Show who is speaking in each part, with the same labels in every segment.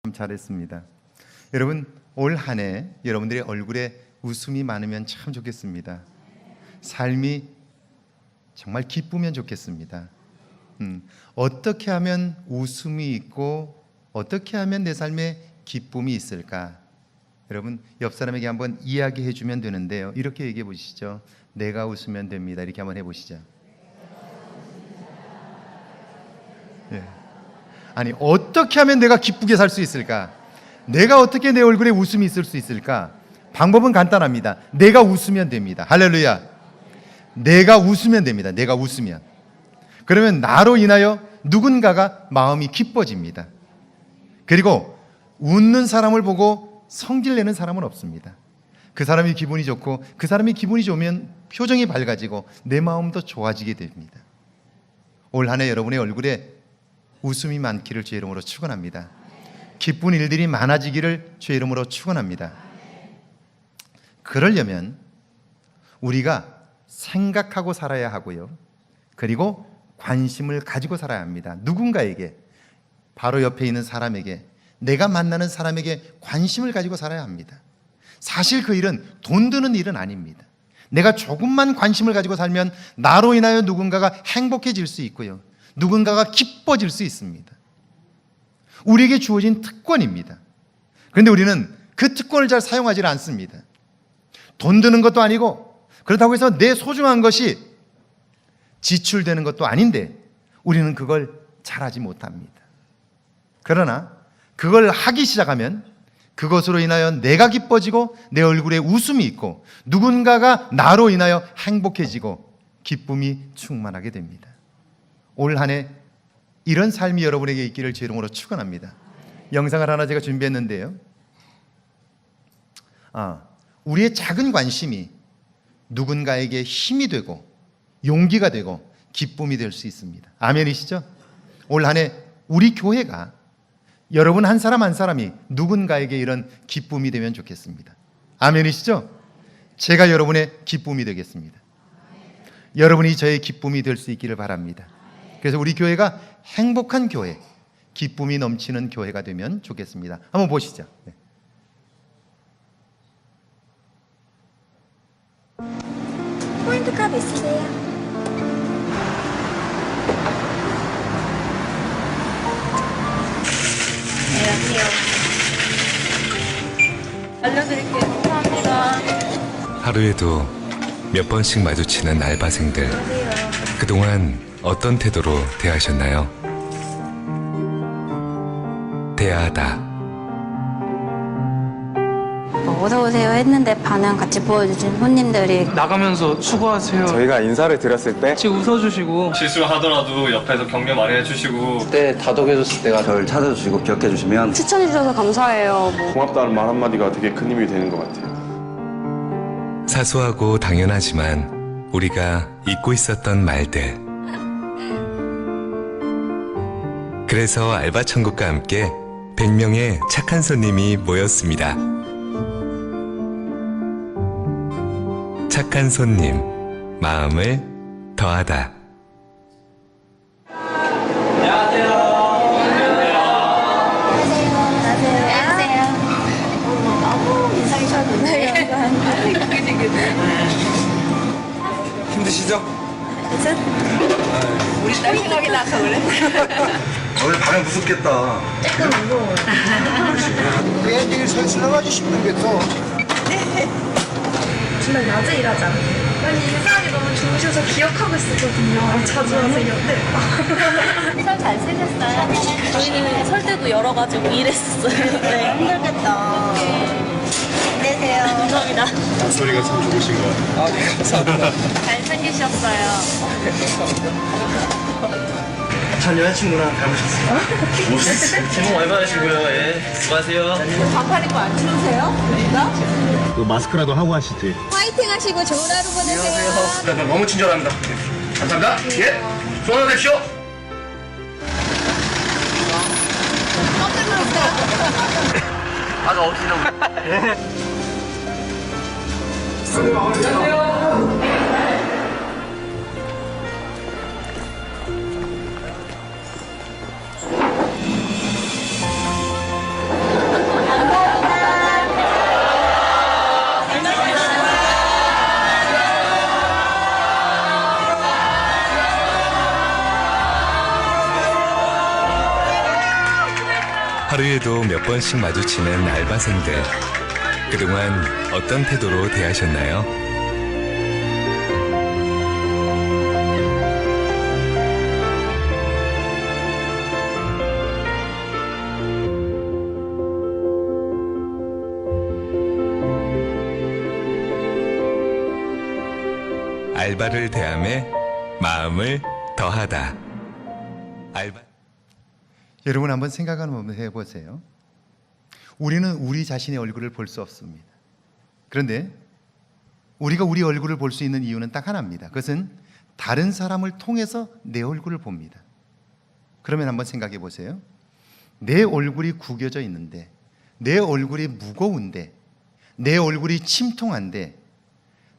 Speaker 1: 참 잘했습니다. 여러분, 올 한 해 여러분들의 얼굴에 웃음이 많으면 참 좋겠습니다. 삶이 정말 기쁘면 좋겠습니다. 어떻게 하면 웃음이 있고 어떻게 하면 내 삶에 기쁨이 있을까? 여러분, 옆 사람에게 한번 이야기해 주면 되는데요. 이렇게 얘기해 보시죠. 내가 웃으면 됩니다. 이렇게 한번 해보시죠. 예. 아니, 어떻게 하면 내가 기쁘게 살 수 있을까? 내가 어떻게 내 얼굴에 웃음이 있을 수 있을까? 방법은 간단합니다. 내가 웃으면 됩니다. 할렐루야. 내가 웃으면 됩니다. 내가 웃으면. 그러면 나로 인하여 누군가가 마음이 기뻐집니다. 그리고 웃는 사람을 보고 성질내는 사람은 없습니다. 그 사람이 기분이 좋고 그 사람이 기분이 좋으면 표정이 밝아지고 내 마음도 좋아지게 됩니다. 올 한 해 여러분의 얼굴에 웃음이 많기를 주의 이름으로 축원합니다. 기쁜 일들이 많아지기를 주의 이름으로 축원합니다. 그러려면 우리가 생각하고 살아야 하고요. 그리고 관심을 가지고 살아야 합니다. 누군가에게, 바로 옆에 있는 사람에게, 내가 만나는 사람에게 관심을 가지고 살아야 합니다. 사실 그 일은 돈 드는 일은 아닙니다. 내가 조금만 관심을 가지고 살면 나로 인하여 누군가가 행복해질 수 있고요. 누군가가 기뻐질 수 있습니다. 우리에게 주어진 특권입니다. 그런데 우리는 그 특권을 잘 사용하지 않습니다. 돈 드는 것도 아니고 그렇다고 해서 내 소중한 것이 지출되는 것도 아닌데 우리는 그걸 잘하지 못합니다. 그러나 그걸 하기 시작하면 그것으로 인하여 내가 기뻐지고 내 얼굴에 웃음이 있고 누군가가 나로 인하여 행복해지고 기쁨이 충만하게 됩니다. 올 한 해 이런 삶이 여러분에게 있기를 제 이름으로 축원합니다. 영상을 하나 제가 준비했는데요. 우리의 작은 관심이 누군가에게 힘이 되고 용기가 되고 기쁨이 될 수 있습니다. 아멘이시죠? 올 한 해 우리 교회가 여러분 한 사람 한 사람이 누군가에게 이런 기쁨이 되면 좋겠습니다. 아멘이시죠? 제가 여러분의 기쁨이 되겠습니다. 여러분이 저의 기쁨이 될 수 있기를 바랍니다. 그래서 우리 교회가 행복한 교회, 기쁨이 넘치는 교회가 되면 좋겠습니다. 한번 보시죠. 네.
Speaker 2: 포인트 값 있으세요? 안녕하세요. 알려드릴게요. 감사합니다.
Speaker 3: 하루에도 몇 번씩 마주치는 알바생들.
Speaker 2: 안녕하세요.
Speaker 3: 그동안 어떤 태도로 대하셨나요? 대하다.
Speaker 2: 어서오세요 했는데 반응 같이 보여주신 손님들이
Speaker 4: 나가면서 수고하세요.
Speaker 5: 저희가 인사를 드렸을 때
Speaker 4: 같이 웃어주시고
Speaker 6: 실수하더라도 옆에서 격려 많이 해주시고
Speaker 7: 그때 다독여줬을 때가 저를 찾아주시고 기억해주시면
Speaker 2: 추천해주셔서 감사해요.
Speaker 5: 고맙다는 말 한마디가 되게 큰 힘이 되는 것 같아요.
Speaker 3: 사소하고 당연하지만 우리가 잊고 있었던 말들. 그래서 알바천국과 함께 100명의 착한 손님이 모였습니다. 착한 손님, 마음을 더하다.
Speaker 5: 힘드시죠?
Speaker 2: 우리 딸 생각이 나서 그래?
Speaker 5: 오늘 발음 무섭겠다.
Speaker 8: 애들이 설치 나가지 싶는 게 또.
Speaker 9: 정말 낮에 일하잖아. 아니 인상이 너무 좋으셔서 기억하고 있었거든요. 자주 하세요. 네.
Speaker 2: 참 잘생겼어요. 저희는 설 때도 열어가지고 일했었어요. 네, 힘들겠다. 힘내세요. 감사합니다.
Speaker 5: 소리가 참 좋으신 것 같아요.
Speaker 8: 네, 감사합니다.
Speaker 2: 잘생기셨어요.
Speaker 8: 전 여자친구랑 닮으셨어요.
Speaker 6: 제목 많이 받으시고요. 예, 수고하세요.
Speaker 2: 반팔 입고 안 추우세요?
Speaker 5: 그 마스크라도 하고 하시지.
Speaker 2: 화이팅 하시고 좋은 하루 보내세요.
Speaker 5: 너무 친절합니다. 감사합니다. 예, 좋은 하루 되십시오.
Speaker 2: 깜짝 놀랐어요.
Speaker 5: 아주 없으시다고.
Speaker 3: 하루에도 몇 번씩 마주치는 알바생들. 그동안 어떤 태도로 대하셨나요? 알바를 대함에 마음을 더하다. 알바.
Speaker 1: 여러분 한번 생각 한번 해보세요. 우리는 우리 자신의 얼굴을 볼 수 없습니다. 그런데 우리가 우리 얼굴을 볼 수 있는 이유는 딱 하나입니다. 그것은 다른 사람을 통해서 내 얼굴을 봅니다. 그러면 한번 생각해 보세요. 내 얼굴이 구겨져 있는데, 내 얼굴이 무거운데, 내 얼굴이 침통한데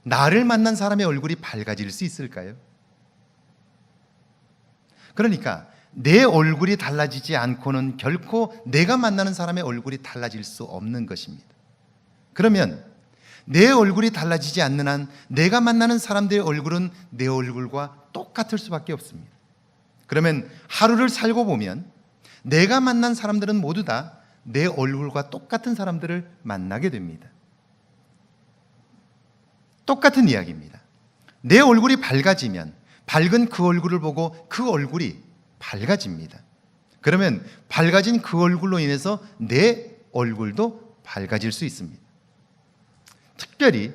Speaker 1: 나를 만난 사람의 얼굴이 밝아질 수 있을까요? 그러니까 내 얼굴이 달라지지 않고는 결코 내가 만나는 사람의 얼굴이 달라질 수 없는 것입니다. 그러면 내 얼굴이 달라지지 않는 한 내가 만나는 사람들의 얼굴은 내 얼굴과 똑같을 수밖에 없습니다. 그러면 하루를 살고 보면 내가 만난 사람들은 모두 다 내 얼굴과 똑같은 사람들을 만나게 됩니다. 똑같은 이야기입니다. 내 얼굴이 밝아지면 밝은 그 얼굴을 보고 그 얼굴이 밝아집니다. 그러면 밝아진 그 얼굴로 인해서 내 얼굴도 밝아질 수 있습니다. 특별히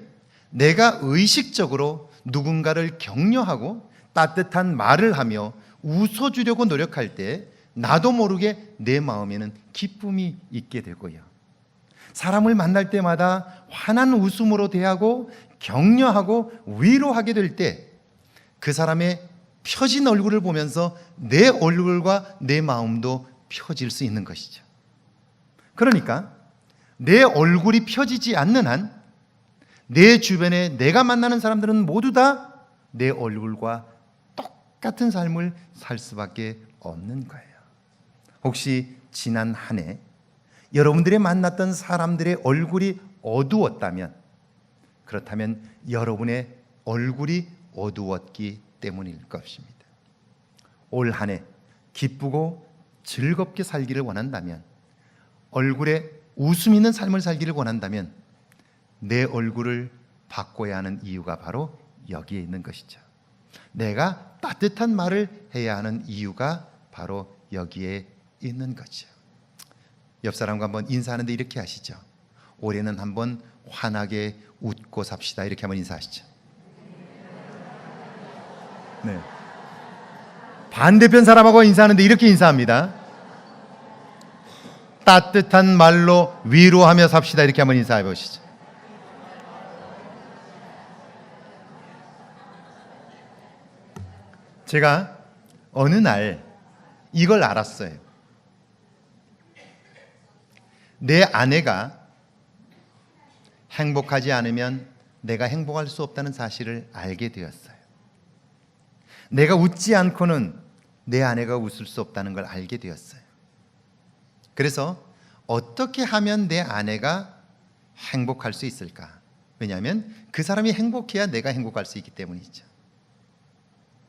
Speaker 1: 내가 의식적으로 누군가를 격려하고 따뜻한 말을 하며 웃어주려고 노력할 때 나도 모르게 내 마음에는 기쁨이 있게 되고요. 사람을 만날 때마다 환한 웃음으로 대하고 격려하고 위로하게 될 때 그 사람의 펴진 얼굴을 보면서 내 얼굴과 내 마음도 펴질 수 있는 것이죠. 그러니까 내 얼굴이 펴지지 않는 한 내 주변에 내가 만나는 사람들은 모두 다 내 얼굴과 똑같은 삶을 살 수밖에 없는 거예요. 혹시 지난 한 해 여러분들이 만났던 사람들의 얼굴이 어두웠다면, 그렇다면 여러분의 얼굴이 어두웠기 때문일 것입니다. 올 한 해 기쁘고 즐겁게 살기를 원한다면, 얼굴에 웃음 있는 삶을 살기를 원한다면 내 얼굴을 바꿔야 하는 이유가 바로 여기에 있는 것이죠. 내가 따뜻한 말을 해야 하는 이유가 바로 여기에 있는 거죠. 옆 사람과 한번 인사하는데 이렇게 하시죠. 올해는 한번 환하게 웃고 삽시다. 이렇게 한번 인사하시죠. 네. 반대편 사람하고 인사하는데 이렇게 인사합니다. 따뜻한 말로 위로하며 삽시다. 이렇게 한번 인사해 보시죠. 제가 어느 날 이걸 알았어요. 내 아내가 행복하지 않으면 내가 행복할 수 없다는 사실을 알게 되었어요. 내가 웃지 않고는 내 아내가 웃을 수 없다는 걸 알게 되었어요. 그래서 어떻게 하면 내 아내가 행복할 수 있을까? 왜냐하면 그 사람이 행복해야 내가 행복할 수 있기 때문이죠.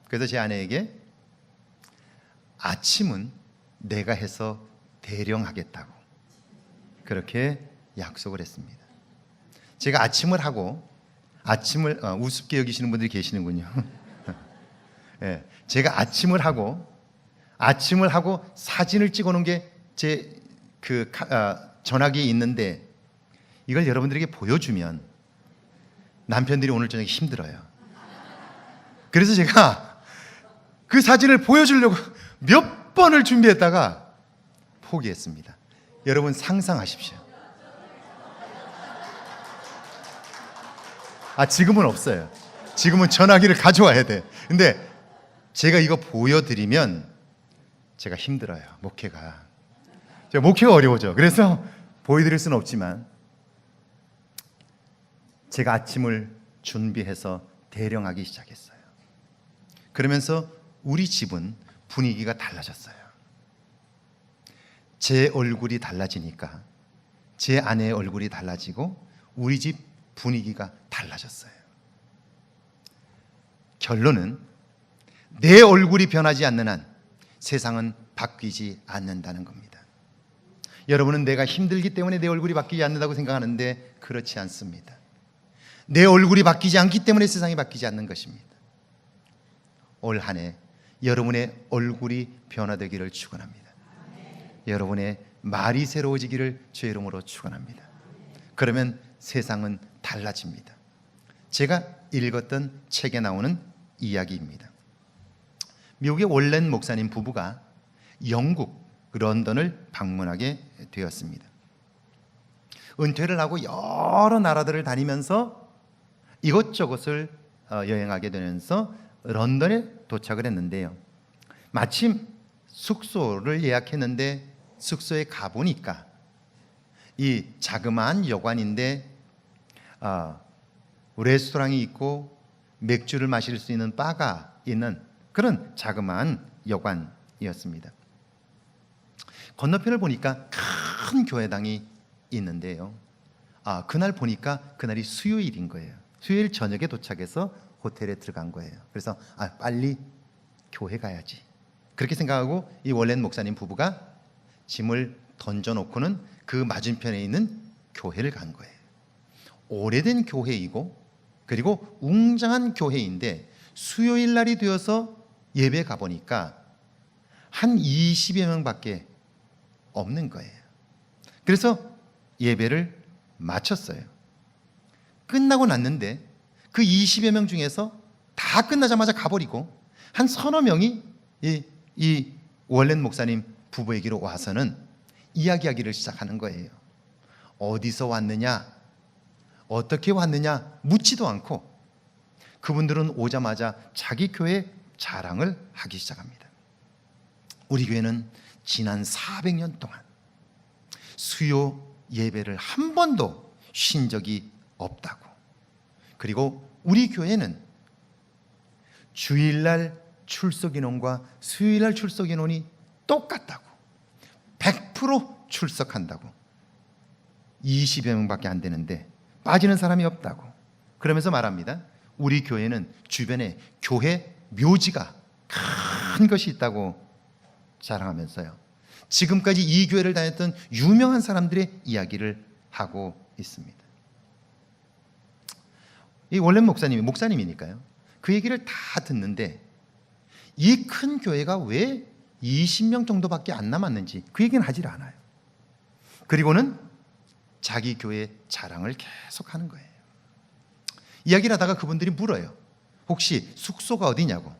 Speaker 1: 그래서 제 아내에게 아침은 내가 해서 대령하겠다고 그렇게 약속을 했습니다. 제가 아침을 하고, 아침을 우습게 여기시는 분들이 계시는군요. 네, 제가 아침을 하고 사진을 찍어놓은 게 제 전화기에 있는데, 이걸 여러분들에게 보여주면 남편들이 오늘 저녁에 힘들어요. 그래서 제가 그 사진을 보여주려고 몇 번을 준비했다가 포기했습니다. 여러분 상상하십시오. 지금은 없어요. 지금은 전화기를 가져와야 돼. 근데 제가 이거 보여드리면 제가 힘들어요. 목회가 어려워져. 그래서 보여드릴 수는 없지만 제가 아침을 준비해서 대령하기 시작했어요. 그러면서 우리 집은 분위기가 달라졌어요. 제 얼굴이 달라지니까 제 아내의 얼굴이 달라지고 우리 집 분위기가 달라졌어요. 결론은 내 얼굴이 변하지 않는 한 세상은 바뀌지 않는다는 겁니다. 여러분은 내가 힘들기 때문에 내 얼굴이 바뀌지 않는다고 생각하는데 그렇지 않습니다. 내 얼굴이 바뀌지 않기 때문에 세상이 바뀌지 않는 것입니다. 올 한 해 여러분의 얼굴이 변화되기를 축원합니다. 여러분의 말이 새로워지기를 주의 이름으로 축원합니다. 그러면 세상은 달라집니다. 제가 읽었던 책에 나오는 이야기입니다. 미국의 월렌 목사님 부부가 영국 런던을 방문하게 되었습니다. 은퇴를 하고 여러 나라들을 다니면서 이것저것을 여행하게 되면서 런던에 도착을 했는데요. 마침 숙소를 예약했는데 숙소에 가보니까 이 자그마한 여관인데 레스토랑이 있고 맥주를 마실 수 있는 바가 있는 그런 자그마한 여관이었습니다. 건너편을 보니까 큰 교회당이 있는데요. 그날 보니까 그날이 수요일인 거예요. 수요일 저녁에 도착해서 호텔에 들어간 거예요. 그래서 빨리 교회 가야지. 그렇게 생각하고 이 월렌 목사님 부부가 짐을 던져놓고는 그 맞은편에 있는 교회를 간 거예요. 오래된 교회이고 그리고 웅장한 교회인데 수요일 날이 되어서 예배 가보니까 한 20여 명밖에 없는 거예요. 그래서 예배를 마쳤어요. 끝나고 났는데 그 20여 명 중에서 다 끝나자마자 가버리고 한 서너 명이 이 월렌 목사님 부부에게로 와서는 이야기하기를 시작하는 거예요. 어디서 왔느냐, 어떻게 왔느냐 묻지도 않고 그분들은 오자마자 자기 교회 자랑을 하기 시작합니다. 우리 교회는 지난 400년 동안 수요 예배를 한 번도 쉰 적이 없다고. 그리고 우리 교회는 주일날 출석인원과 수요일날 출석인원이 똑같다고. 100% 출석한다고. 20여 명밖에 안 되는데 빠지는 사람이 없다고. 그러면서 말합니다. 우리 교회는 주변에 교회 묘지가 큰 것이 있다고 자랑하면서요. 지금까지 이 교회를 다녔던 유명한 사람들의 이야기를 하고 있습니다. 이 월렌 목사님이 목사님이니까요. 그 얘기를 다 듣는데 이 큰 교회가 왜 20명 정도밖에 안 남았는지 그 얘기는 하질 않아요. 그리고는 자기 교회 자랑을 계속 하는 거예요. 이야기를 하다가 그분들이 물어요. 혹시 숙소가 어디냐고.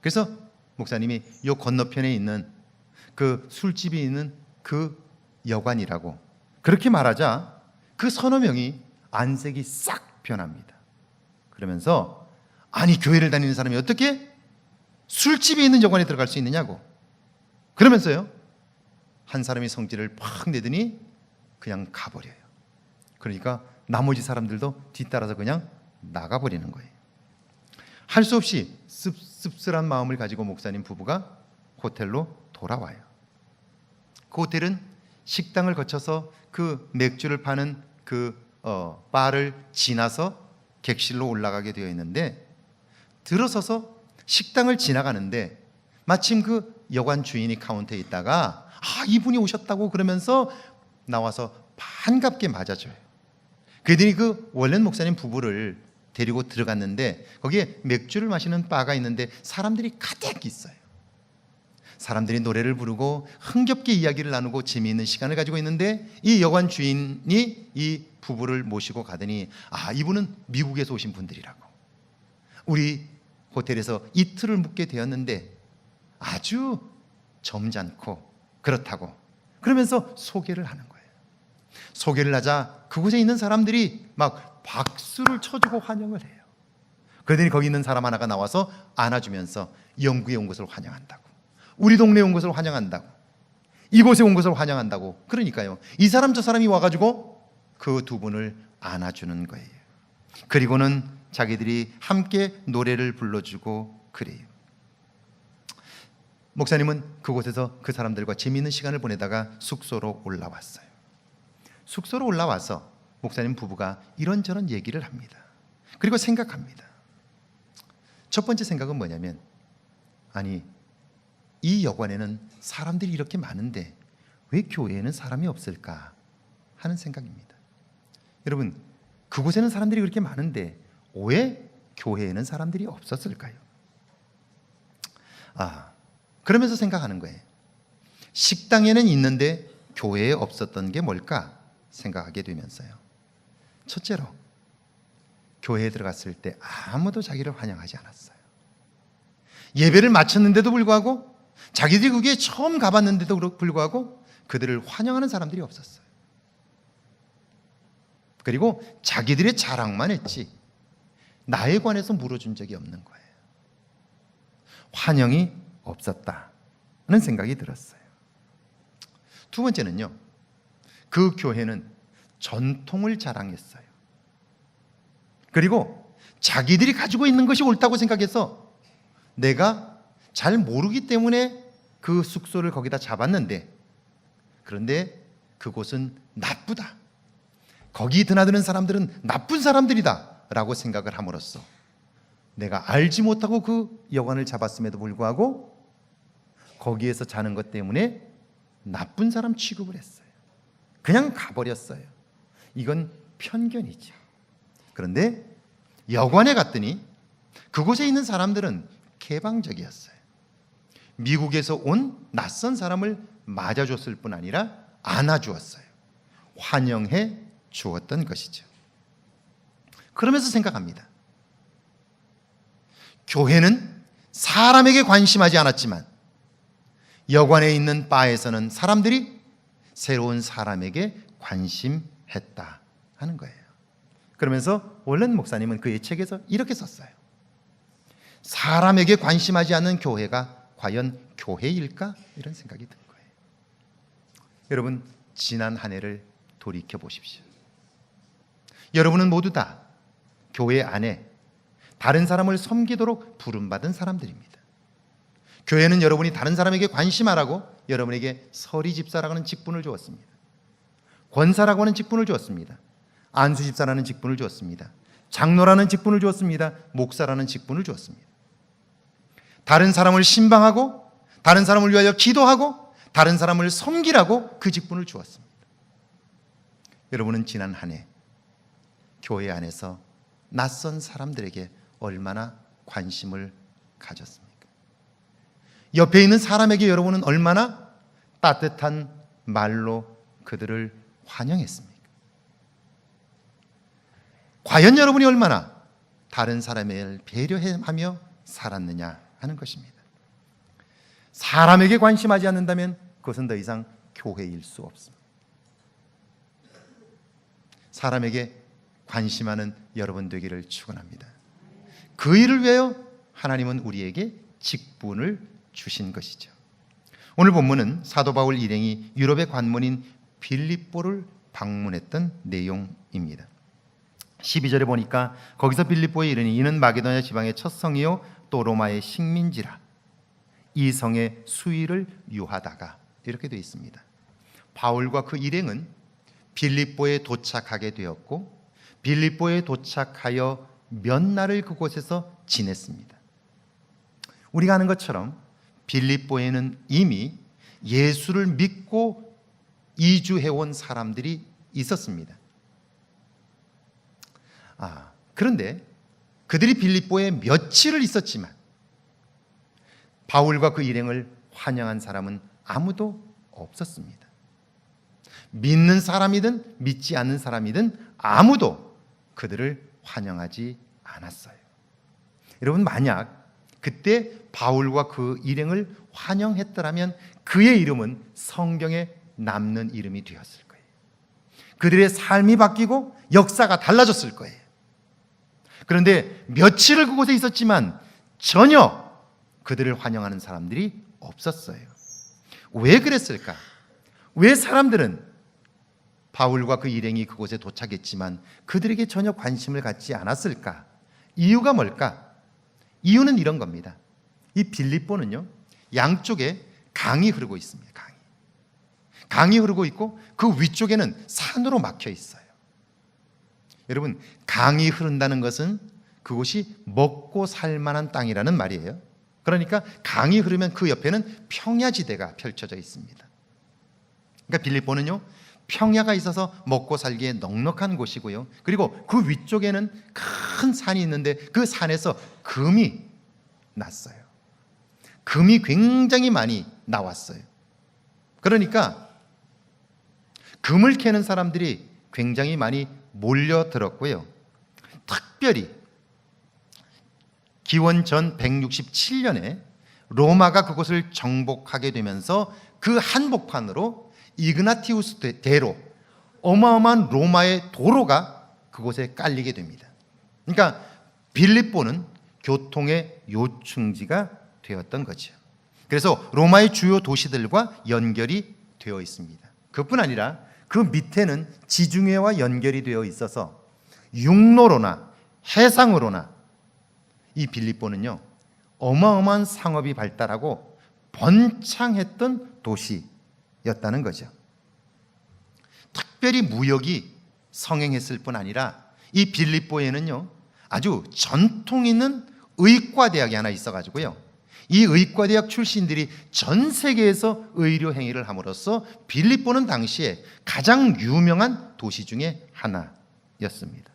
Speaker 1: 그래서 목사님이 요 건너편에 있는 그 술집이 있는 그 여관이라고 그렇게 말하자 그 서너 명이 안색이 싹 변합니다. 그러면서 아니 교회를 다니는 사람이 어떻게 술집에 있는 여관에 들어갈 수 있느냐고. 그러면서요 한 사람이 성질을 팍 내더니 그냥 가버려요. 그러니까 나머지 사람들도 뒤따라서 그냥 나가버리는 거예요. 할 수 없이 씁쓸한 마음을 가지고 목사님 부부가 호텔로 돌아와요. 그 호텔은 식당을 거쳐서 그 맥주를 파는 그 바를 지나서 객실로 올라가게 되어 있는데 들어서서 식당을 지나가는데 마침 그 여관 주인이 카운터에 있다가 이분이 오셨다고 그러면서 나와서 반갑게 맞아줘요. 그들이 그 월렌 목사님 부부를 데리고 들어갔는데 거기에 맥주를 마시는 바가 있는데 사람들이 가득 있어요. 사람들이 노래를 부르고 흥겹게 이야기를 나누고 재미있는 시간을 가지고 있는데 이 여관 주인이 이 부부를 모시고 가더니 이분은 미국에서 오신 분들이라고. 우리 호텔에서 이틀을 묵게 되었는데 아주 점잖고 그렇다고. 그러면서 소개를 하는 거예요. 소개를 하자 그곳에 있는 사람들이 막 박수를 쳐주고 환영을 해요. 그러더니 거기 있는 사람 하나가 나와서 안아주면서 영국에 온 것을 환영한다고. 우리 동네에 온 것을 환영한다고. 이곳에 온 것을 환영한다고. 그러니까요 이 사람 저 사람이 와가지고 그 두 분을 안아주는 거예요. 그리고는 자기들이 함께 노래를 불러주고 그래요. 목사님은 그곳에서 그 사람들과 재미있는 시간을 보내다가 숙소로 올라왔어요. 숙소로 올라와서 목사님 부부가 이런저런 얘기를 합니다. 그리고 생각합니다. 첫 번째 생각은 뭐냐면 이 여관에는 사람들이 이렇게 많은데 왜 교회에는 사람이 없을까 하는 생각입니다. 여러분, 그곳에는 사람들이 그렇게 많은데 왜 교회에는 사람들이 없었을까요? 그러면서 생각하는 거예요. 식당에는 있는데 교회에 없었던 게 뭘까 생각하게 되면서요. 첫째로, 교회에 들어갔을 때 아무도 자기를 환영하지 않았어요. 예배를 마쳤는데도 불구하고, 자기들이 거기에 처음 가봤는데도 불구하고 그들을 환영하는 사람들이 없었어요. 그리고 자기들의 자랑만 했지 나에 관해서 물어준 적이 없는 거예요. 환영이 없었다는 생각이 들었어요. 두 번째는요, 그 교회는 전통을 자랑했어요. 그리고 자기들이 가지고 있는 것이 옳다고 생각해서 내가 잘 모르기 때문에 그 숙소를 거기다 잡았는데, 그런데 그곳은 나쁘다, 거기 드나드는 사람들은 나쁜 사람들이다 라고 생각을 함으로써 내가 알지 못하고 그 여관을 잡았음에도 불구하고 거기에서 자는 것 때문에 나쁜 사람 취급을 했어요. 그냥 가버렸어요. 이건 편견이죠. 그런데 여관에 갔더니 그곳에 있는 사람들은 개방적이었어요. 미국에서 온 낯선 사람을 맞아줬을 뿐 아니라 안아주었어요. 환영해 주었던 것이죠. 그러면서 생각합니다. 교회는 사람에게 관심하지 않았지만 여관에 있는 바에서는 사람들이 새로운 사람에게 관심했다 하는 거예요. 그러면서 월렌 목사님은 그의 책에서 이렇게 썼어요. 사람에게 관심하지 않는 교회가 과연 교회일까? 이런 생각이 든 거예요. 여러분, 지난 한 해를 돌이켜 보십시오. 여러분은 모두 다 교회 안에 다른 사람을 섬기도록 부름받은 사람들입니다. 교회는 여러분이 다른 사람에게 관심하라고 여러분에게 서리 집사라는 직분을 주었습니다. 권사라고 하는 직분을 주었습니다. 안수 집사라는 직분을 주었습니다. 장로라는 직분을 주었습니다. 목사라는 직분을 주었습니다. 다른 사람을 신방하고 다른 사람을 위하여 기도하고 다른 사람을 섬기라고 그 직분을 주었습니다. 여러분은 지난 한 해 교회 안에서 낯선 사람들에게 얼마나 관심을 가졌습니까? 옆에 있는 사람에게 여러분은 얼마나 따뜻한 말로 그들을 환영했습니까? 과연 여러분이 얼마나 다른 사람을 배려하며 살았느냐 하는 것입니다. 사람에게 관심하지 않는다면 그것은 더 이상 교회일 수 없습니다. 사람에게 관심하는 여러분 되기를 축원합니다. 그 일을 위하여 하나님은 우리에게 직분을 주신 것이죠. 오늘 본문은 사도 바울 일행이 유럽의 관문인 빌립보를 방문했던 내용입니다. 12절에 보니까 거기서 빌립보에 이르니 이는 마게도냐 지방의 첫 성이요 또 로마의 식민지라 이 성의 수위를 유하다가 이렇게 되어 있습니다. 바울과 그 일행은 빌립보에 도착하게 되었고 빌립보에 도착하여 몇 날을 그곳에서 지냈습니다. 우리가 아는 것처럼 빌립보에는 이미 예수를 믿고 이주해온 사람들이 있었습니다. 그런데 그들이 빌립보에 며칠을 있었지만 바울과 그 일행을 환영한 사람은 아무도 없었습니다. 믿는 사람이든 믿지 않는 사람이든 아무도 그들을 환영하지 않았어요. 여러분, 만약 그때 바울과 그 일행을 환영했더라면 그의 이름은 성경에 남는 이름이 되었을 거예요. 그들의 삶이 바뀌고 역사가 달라졌을 거예요. 그런데 며칠을 그곳에 있었지만 전혀 그들을 환영하는 사람들이 없었어요. 왜 그랬을까? 왜 사람들은 바울과 그 일행이 그곳에 도착했지만 그들에게 전혀 관심을 갖지 않았을까? 이유가 뭘까? 이유는 이런 겁니다. 이 빌립보는요, 양쪽에 강이 흐르고 있습니다. 강이 흐르고 있고 그 위쪽에는 산으로 막혀 있어요. 여러분, 강이 흐른다는 것은 그곳이 먹고 살 만한 땅이라는 말이에요. 그러니까 강이 흐르면 그 옆에는 평야지대가 펼쳐져 있습니다. 그러니까 빌립보는요, 평야가 있어서 먹고 살기에 넉넉한 곳이고요. 그리고 그 위쪽에는 큰 산이 있는데 그 산에서 금이 났어요. 금이 굉장히 많이 나왔어요. 그러니까 금을 캐는 사람들이 굉장히 많이 몰려들었고요. 특별히 기원 전 167년에 로마가 그곳을 정복하게 되면서 그 한복판으로 이그나티우스 대로 어마어마한 로마의 도로가 그곳에 깔리게 됩니다. 그러니까 빌립보는 교통의 요충지가 되었던 거죠. 그래서 로마의 주요 도시들과 연결이 되어 있습니다. 그뿐 아니라 그 밑에는 지중해와 연결이 되어 있어서 육로로나 해상으로나 이 빌립보는요, 어마어마한 상업이 발달하고 번창했던 도시였다는 거죠. 특별히 무역이 성행했을 뿐 아니라 이 빌립보에는요, 아주 전통 있는 의과대학이 하나 있어가지고요, 이 의과대학 출신들이 전 세계에서 의료 행위를 함으로써 빌립보는 당시에 가장 유명한 도시 중에 하나였습니다.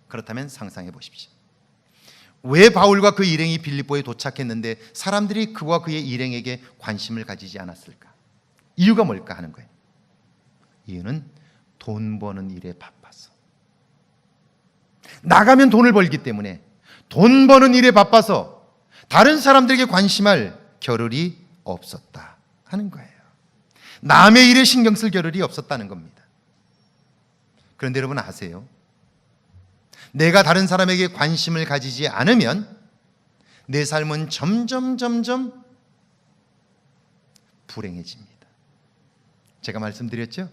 Speaker 1: 그렇다면 상상해 보십시오. 왜 바울과 그 일행이 빌립보에 도착했는데 사람들이 그와 그의 일행에게 관심을 가지지 않았을까? 이유가 뭘까 하는 거예요. 이유는 돈 버는 일에 바빠서. 나가면 돈을 벌기 때문에 돈 버는 일에 바빠서 다른 사람들에게 관심할 겨를이 없었다 하는 거예요. 남의 일에 신경 쓸 겨를이 없었다는 겁니다. 그런데 여러분 아세요? 내가 다른 사람에게 관심을 가지지 않으면 내 삶은 점점 불행해집니다. 제가 말씀드렸죠?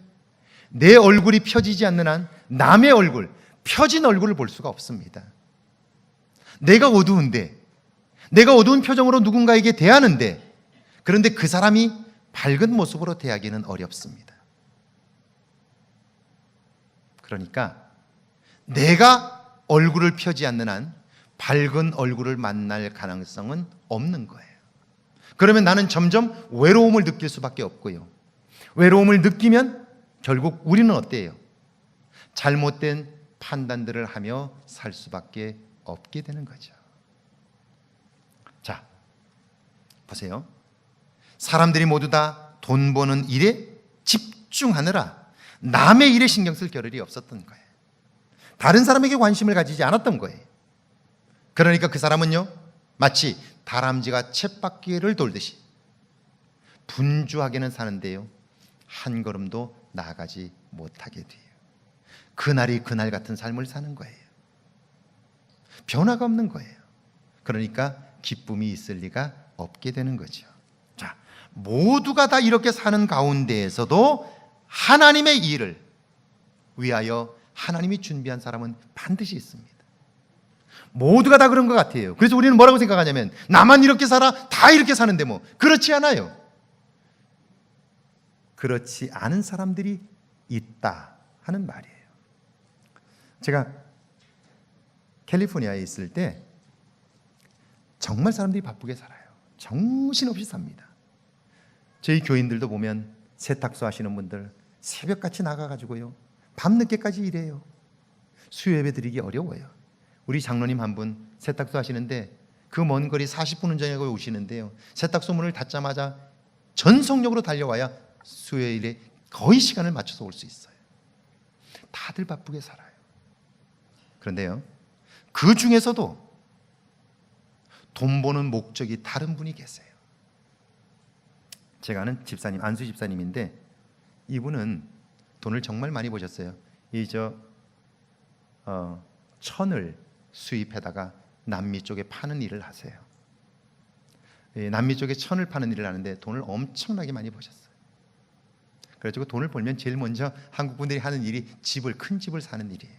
Speaker 1: 내 얼굴이 펴지지 않는 한 남의 얼굴, 펴진 얼굴을 볼 수가 없습니다. 내가 어두운데, 내가 어두운 표정으로 누군가에게 대하는데, 그런데 그 사람이 밝은 모습으로 대하기는 어렵습니다. 그러니까 내가 얼굴을 펴지 않는 한 밝은 얼굴을 만날 가능성은 없는 거예요. 그러면 나는 점점 외로움을 느낄 수밖에 없고요. 외로움을 느끼면 결국 우리는 어때요? 잘못된 판단들을 하며 살 수밖에 없게 되는 거죠. 자, 보세요. 사람들이 모두 다 돈 버는 일에 집중하느라 남의 일에 신경 쓸 겨를이 없었던 거예요. 다른 사람에게 관심을 가지지 않았던 거예요. 그러니까 그 사람은요, 마치 다람쥐가 쳇바퀴를 돌듯이 분주하게는 사는데요, 한 걸음도 나아가지 못하게 돼요. 그날이 그날 같은 삶을 사는 거예요. 변화가 없는 거예요. 그러니까 기쁨이 있을 리가 없게 되는 거죠. 자, 모두가 다 이렇게 사는 가운데에서도 하나님의 일을 위하여 하나님이 준비한 사람은 반드시 있습니다. 모두가 다 그런 것 같아요. 그래서 우리는 뭐라고 생각하냐면, 나만 이렇게 살아? 다 이렇게 사는데 뭐. 그렇지 않아요. 그렇지 않은 사람들이 있다 하는 말이에요. 제가 캘리포니아에 있을 때 정말 사람들이 바쁘게 살아요. 정신없이 삽니다. 저희 교인들도 보면 세탁소 하시는 분들 새벽같이 나가가지고요, 밤늦게까지 일해요. 수요 예배 드리기 어려워요. 우리 장로님 한 분 세탁소 하시는데 그 먼 거리 40분 운전하고 오시는데요, 세탁소 문을 닫자마자 전속력으로 달려와야 수요일에 거의 시간을 맞춰서 올 수 있어요. 다들 바쁘게 살아요. 그런데요, 그 중에서도 돈 버는 목적이 다른 분이 계세요. 제가 아는 집사님, 안수 집사님인데 이분은 돈을 정말 많이 버셨어요. 천을 수입해다가 남미 쪽에 파는 일을 하세요. 남미 쪽에 천을 파는 일을 하는데 돈을 엄청나게 많이 버셨어요. 그래가지고 돈을 벌면 제일 먼저 한국 분들이 하는 일이 큰 집을 사는 일이에요.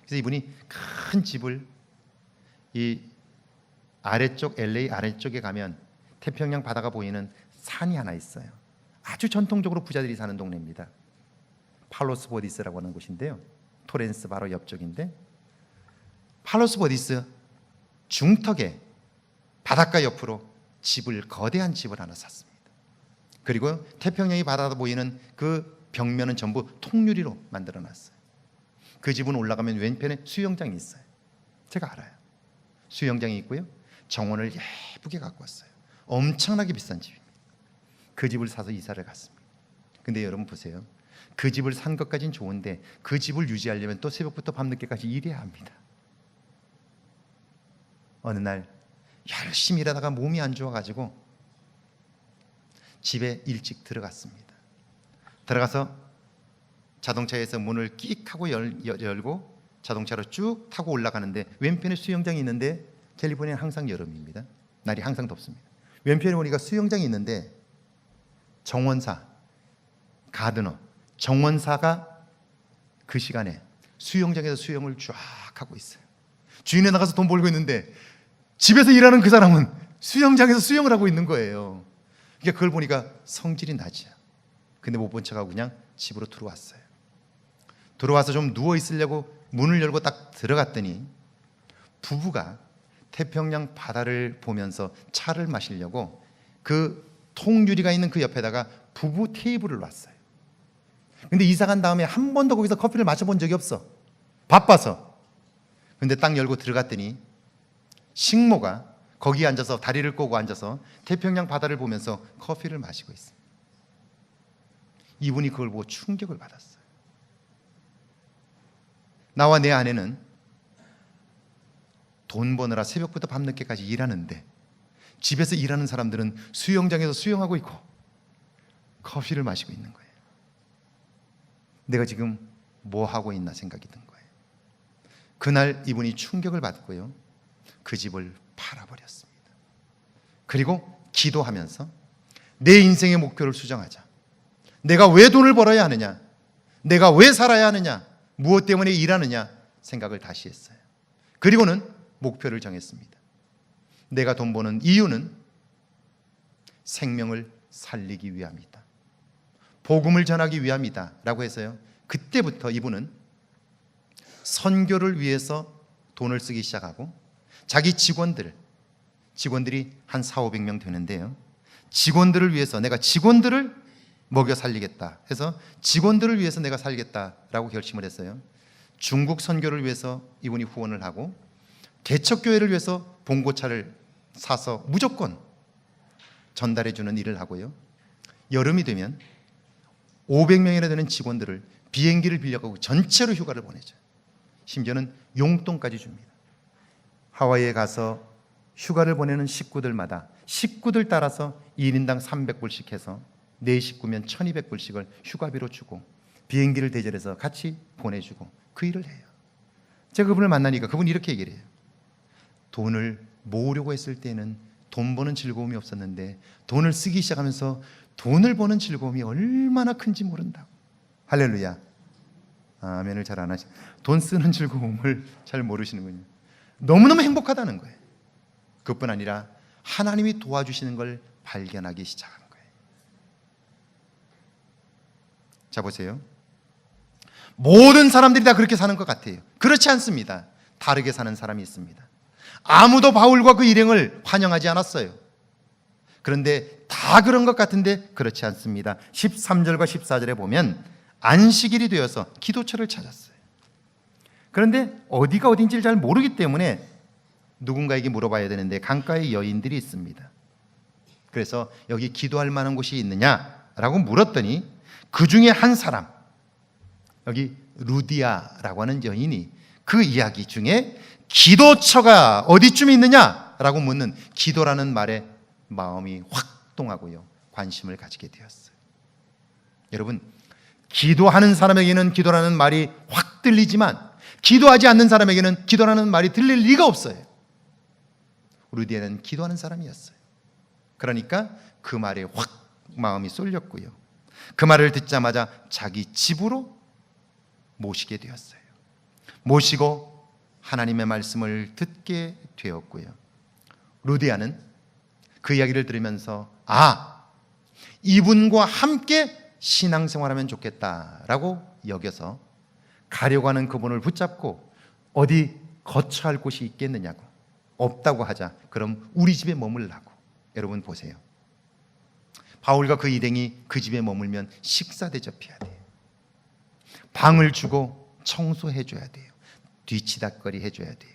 Speaker 1: 그래서 이분이 큰 집을 이 아래쪽, LA 아래쪽에 가면 태평양 바다가 보이는 산이 하나 있어요. 아주 전통적으로 부자들이 사는 동네입니다. 팔로스 보디스라고 하는 곳인데요, 토렌스 바로 옆쪽인데, 팔로스 보디스 중턱에 바닷가 옆으로 거대한 집을 하나 샀습니다. 그리고 태평양이 바다로 보이는 그 벽면은 전부 통유리로 만들어놨어요. 그 집은 올라가면 왼편에 수영장이 있어요. 제가 알아요. 수영장이 있고요. 정원을 예쁘게 갖고 왔어요. 엄청나게 비싼 집입니다. 그 집을 사서 이사를 갔습니다. 근데 여러분 보세요. 그 집을 산 것까지는 좋은데 그 집을 유지하려면 또 새벽부터 밤늦게까지 일해야 합니다. 어느 날 열심히 일하다가 몸이 안 좋아가지고 집에 일찍 들어갔습니다. 들어가서 자동차에서 문을 끽 하고 열고 자동차로 쭉 타고 올라가는데 왼편에 수영장이 있는데 캘리포니아는 항상 여름입니다. 날이 항상 덥습니다. 왼편에 보니까 수영장이 있는데 정원사, 가드너, 정원사가 그 시간에 수영장에서 수영을 쫙 하고 있어요. 주인에 나가서 돈 벌고 있는데 집에서 일하는 그 사람은 수영장에서 수영을 하고 있는 거예요. 그러니까 그걸 보니까 성질이 나죠. 근데 못 본 척하고 그냥 집으로 들어왔어요. 들어와서 좀 누워 있으려고 문을 열고 딱 들어갔더니 부부가 태평양 바다를 보면서 차를 마시려고 그 통유리가 있는 그 옆에다가 부부 테이블을 놨어요. 근데 이사 간 다음에 한 번도 거기서 커피를 마셔본 적이 없어. 바빠서. 근데 딱 열고 들어갔더니 식모가 거기 앉아서 다리를 꼬고 앉아서 태평양 바다를 보면서 커피를 마시고 있어요. 이분이 그걸 보고 충격을 받았어요. 나와 내 아내는 돈 버느라 새벽부터 밤늦게까지 일하는데 집에서 일하는 사람들은 수영장에서 수영하고 있고 커피를 마시고 있는 거예요. 내가 지금 뭐 하고 있나 생각이 든 거예요. 그날 이분이 충격을 받고요. 그 집을 팔아버렸습니다. 그리고 기도하면서 내 인생의 목표를 수정하자. 내가 왜 돈을 벌어야 하느냐? 내가 왜 살아야 하느냐? 무엇 때문에 일하느냐? 생각을 다시 했어요. 그리고는 목표를 정했습니다. 내가 돈 버는 이유는 생명을 살리기 위함이다. 복음을 전하기 위함이다 라고 해서요. 그때부터 이분은 선교를 위해서 돈을 쓰기 시작하고 자기 직원들이 한 4,500명 되는데요. 직원들을 위해서 내가 직원들을 먹여 살리겠다 해서 직원들을 위해서 내가 살겠다라고 결심을 했어요. 중국 선교를 위해서 이분이 후원을 하고 개척교회를 위해서 봉고차를 사서 무조건 전달해 주는 일을 하고요. 여름이 되면 500명이나 되는 직원들을 비행기를 빌려가고 전체로 휴가를 보내죠. 심지어는 용돈까지 줍니다. 하와이에 가서 휴가를 보내는 식구들마다 식구들 따라서 1인당 300불씩 해서 4식구면 1200불씩을 휴가비로 주고 비행기를 대절해서 같이 보내주고 그 일을 해요. 제가 그분을 만나니까 그분이 이렇게 얘기를 해요. 돈을 모으려고 했을 때는 돈 버는 즐거움이 없었는데 돈을 쓰기 시작하면서 돈을 버는 즐거움이 얼마나 큰지 모른다고. 할렐루야. 아멘을 잘 안 하시. 돈 쓰는 즐거움을 잘 모르시는군요. 너무너무 행복하다는 거예요. 그뿐 아니라 하나님이 도와주시는 걸 발견하기 시작하는 거예요. 자 보세요. 모든 사람들이 다 그렇게 사는 것 같아요. 그렇지 않습니다. 다르게 사는 사람이 있습니다. 아무도 바울과 그 일행을 환영하지 않았어요. 그런데 다 그런 것 같은데 그렇지 않습니다. 13절과 14절에 보면 안식일이 되어서 기도처를 찾았어요. 그런데 어디가 어딘지를 잘 모르기 때문에 누군가에게 물어봐야 되는데 강가에 여인들이 있습니다. 그래서 여기 기도할 만한 곳이 있느냐라고 물었더니 그 중에 한 사람, 여기 루디아라고 하는 여인이 그 이야기 중에 기도처가 어디쯤에 있느냐라고 묻는 기도라는 말에 마음이 확 동하고요. 관심을 가지게 되었어요. 여러분, 기도하는 사람에게는 기도라는 말이 확 들리지만 기도하지 않는 사람에게는 기도라는 말이 들릴 리가 없어요. 루디아는 기도하는 사람이었어요. 그러니까 그 말에 확 마음이 쏠렸고요. 그 말을 듣자마자 자기 집으로 모시게 되었어요. 모시고 하나님의 말씀을 듣게 되었고요. 루디아는 그 이야기를 들으면서 이분과 함께 신앙생활하면 좋겠다라고 여겨서 가려고 하는 그분을 붙잡고 어디 거처할 곳이 있겠느냐고. 없다고 하자. 그럼 우리 집에 머물라고. 여러분 보세요. 바울과 그 일행이 그 집에 머물면 식사 대접해야 돼요. 방을 주고 청소해 줘야 돼요. 뒤치다거리 해줘야 돼요.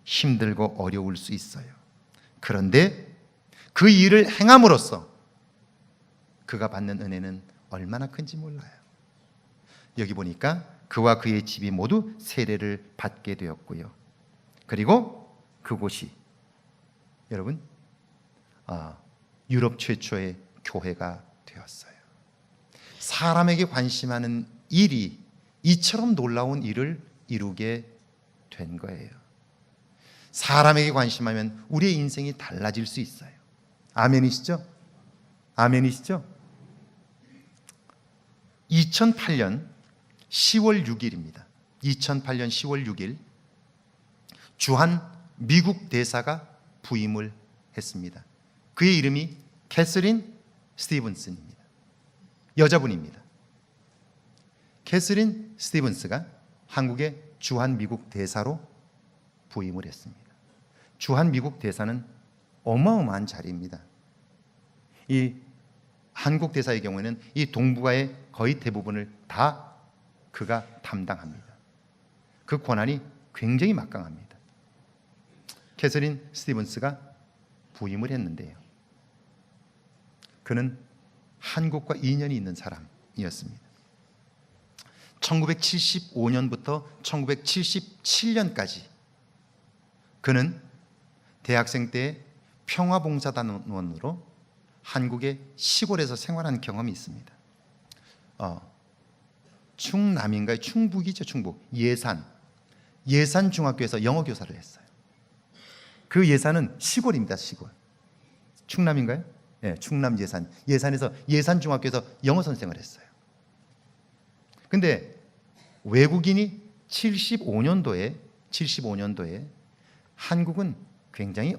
Speaker 1: 힘들고 어려울 수 있어요. 그런데 그 일을 행함으로써 그가 받는 은혜는 얼마나 큰지 몰라요. 여기 보니까 그와 그의 집이 모두 세례를 받게 되었고요. 그리고 그곳이 여러분 유럽 최초의 교회가 되었어요. 사람에게 관심하는 일이 이처럼 놀라운 일을 이루게 된 거예요. 사람에게 관심하면 우리의 인생이 달라질 수 있어요. 아멘이시죠? 아멘이시죠? 2008년 10월 6일입니다. 2008년 10월 6일 주한 미국 대사가 부임을 했습니다. 그의 이름이 캐서린 스티븐슨입니다. 여자분입니다. 캐서린 스티븐스가 한국의 주한 미국 대사로 부임을 했습니다. 주한 미국 대사는 어마어마한 자리입니다. 이 한국 대사의 경우에는 이 동북아의 거의 대부분을 다 그가 담당합니다. 그 권한이 굉장히 막강합니다. 캐서린 스티븐스가 부임을 했는데요. 그는 한국과 인연이 있는 사람이었습니다. 1975년부터 1977년까지 그는 대학생 때 평화봉사단원으로 한국의 시골에서 생활한 경험이 있습니다. 충남인가요? 충북이죠, 충북. 예산 중학교에서 영어 교사를 했어요. 그 예산은 시골입니다, 시골. 충남인가요? 네, 충남 예산에서 예산 중학교에서 영어 선생을 했어요. 근데 외국인이 75년도에 한국은 굉장히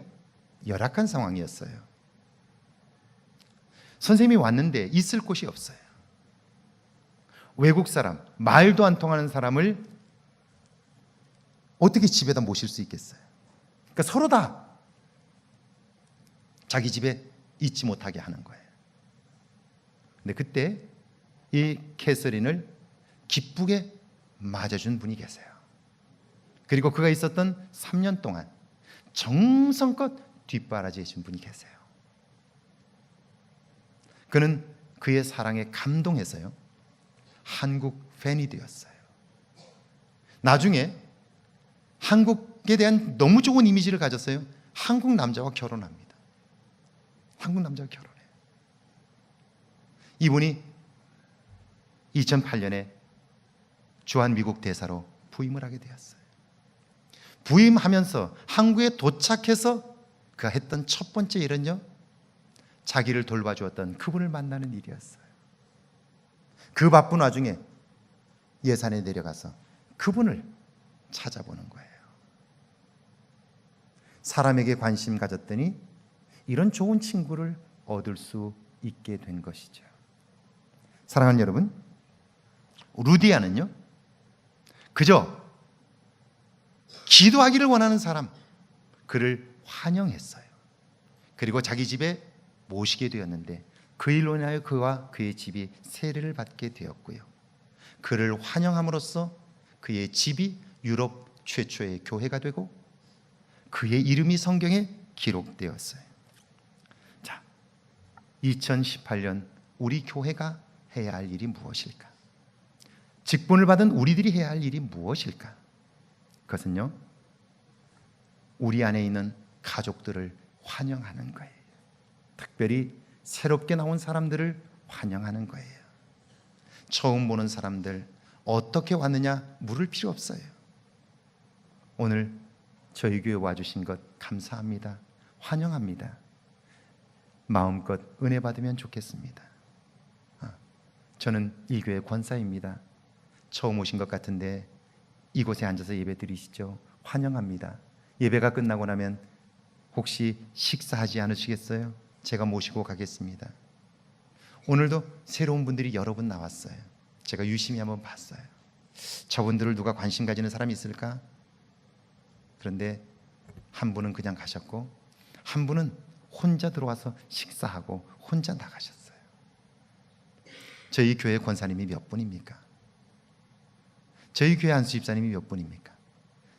Speaker 1: 열악한 상황이었어요. 선생님이 왔는데 있을 곳이 없어요. 외국 사람, 말도 안 통하는 사람을 어떻게 집에다 모실 수 있겠어요? 그러니까 서로 다 자기 집에 있지 못하게 하는 거예요. 근데 그때 이 캐서린을 기쁘게 맞아준 분이 계세요. 그리고 그가 있었던 3년 동안 정성껏 뒷바라지해 준 분이 계세요. 그는 그의 사랑에 감동해서요, 한국 팬이 되었어요. 나중에 한국에 대한 너무 좋은 이미지를 가졌어요. 한국 남자와 결혼합니다. 한국 남자와 결혼해요. 이분이 2008년에 주한 미국 대사로 부임을 하게 되었어요. 부임하면서 한국에 도착해서 그가 했던 첫 번째 일은요, 자기를 돌봐주었던 그분을 만나는 일이었어요. 그 바쁜 와중에 예산에 내려가서 그분을 찾아보는 거예요. 사람에게 관심 가졌더니 이런 좋은 친구를 얻을 수 있게 된 것이죠. 사랑하는 여러분, 루디아는요, 그저 기도하기를 원하는 사람, 그를 환영했어요. 그리고 자기 집에 모시게 되었는데 그 일로 인하여 그와 그의 집이 세례를 받게 되었고요. 그를 환영함으로써 그의 집이 유럽 최초의 교회가 되고 그의 이름이 성경에 기록되었어요. 자, 2018년 우리 교회가 해야 할 일이 무엇일까? 직분을 받은 우리들이 해야 할 일이 무엇일까? 그것은요, 우리 안에 있는 가족들을 환영하는 거예요. 특별히 새롭게 나온 사람들을 환영하는 거예요. 처음 보는 사람들 어떻게 왔느냐 물을 필요 없어요. 오늘 저희 교회 와주신 것 감사합니다. 환영합니다. 마음껏 은혜 받으면 좋겠습니다. 저는 이 교회 권사입니다. 처음 오신 것 같은데 이곳에 앉아서 예배 드리시죠. 환영합니다. 예배가 끝나고 나면 혹시 식사하지 않으시겠어요? 제가 모시고 가겠습니다. 오늘도 새로운 분들이 여러 분 나왔어요. 제가 유심히 한번 봤어요. 저분들을 누가 관심 가지는 사람이 있을까? 그런데 한 분은 그냥 가셨고 한 분은 혼자 들어와서 식사하고 혼자 나가셨어요. 저희 교회 권사님이 몇 분입니까? 저희 교회 안수 집사님이 몇 분입니까?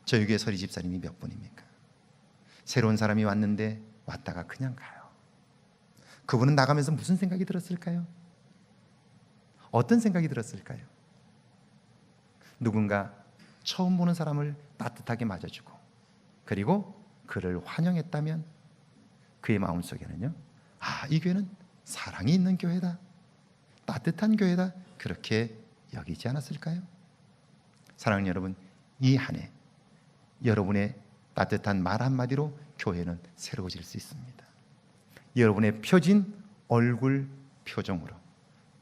Speaker 1: 저희 교회 서리 집사님이 몇 분입니까? 새로운 사람이 왔는데 왔다가 그냥 가요. 그분은 나가면서 무슨 생각이 들었을까요? 어떤 생각이 들었을까요? 누군가 처음 보는 사람을 따뜻하게 맞아주고 그리고 그를 환영했다면 그의 마음속에는요, 아, 이 교회는 사랑이 있는 교회다, 따뜻한 교회다, 그렇게 여기지 않았을까요? 사랑하는 여러분, 이 한 해 여러분의 따뜻한 말 한마디로 교회는 새로워질 수 있습니다. 여러분의 펴진 얼굴 표정으로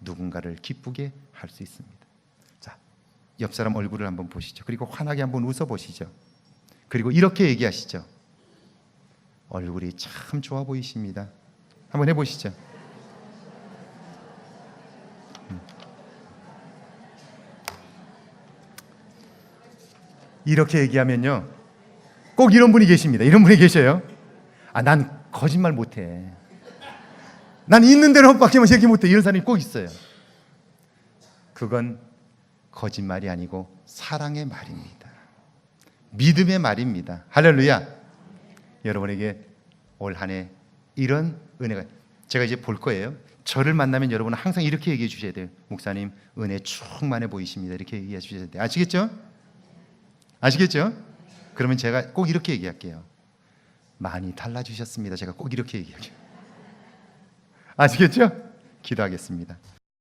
Speaker 1: 누군가를 기쁘게 할 수 있습니다. 자, 옆 사람 얼굴을 한번 보시죠. 그리고 환하게 한번 웃어 보시죠. 그리고 이렇게 얘기하시죠. 얼굴이 참 좋아 보이십니다. 한번 해보시죠. 이렇게 얘기하면요, 꼭 이런 분이 계십니다. 이런 분이 계셔요. 아, 난 거짓말 못해. 난 있는 대로 밖에만 얘기 못해. 이런 사람이 꼭 있어요. 그건 거짓말이 아니고 사랑의 말입니다. 믿음의 말입니다. 할렐루야. 여러분에게 올 한 해 이런 은혜가, 제가 이제 볼 거예요. 저를 만나면 여러분은 항상 이렇게 얘기해 주셔야 돼요. 목사님, 은혜 충만해 보이십니다. 이렇게 얘기해 주셔야 돼요. 아시겠죠? 아시겠죠? 그러면 제가 꼭 이렇게 얘기할게요. 많이 달라지셨습니다. 제가 꼭 이렇게 얘기할게요. 아시겠죠? 기도하겠습니다.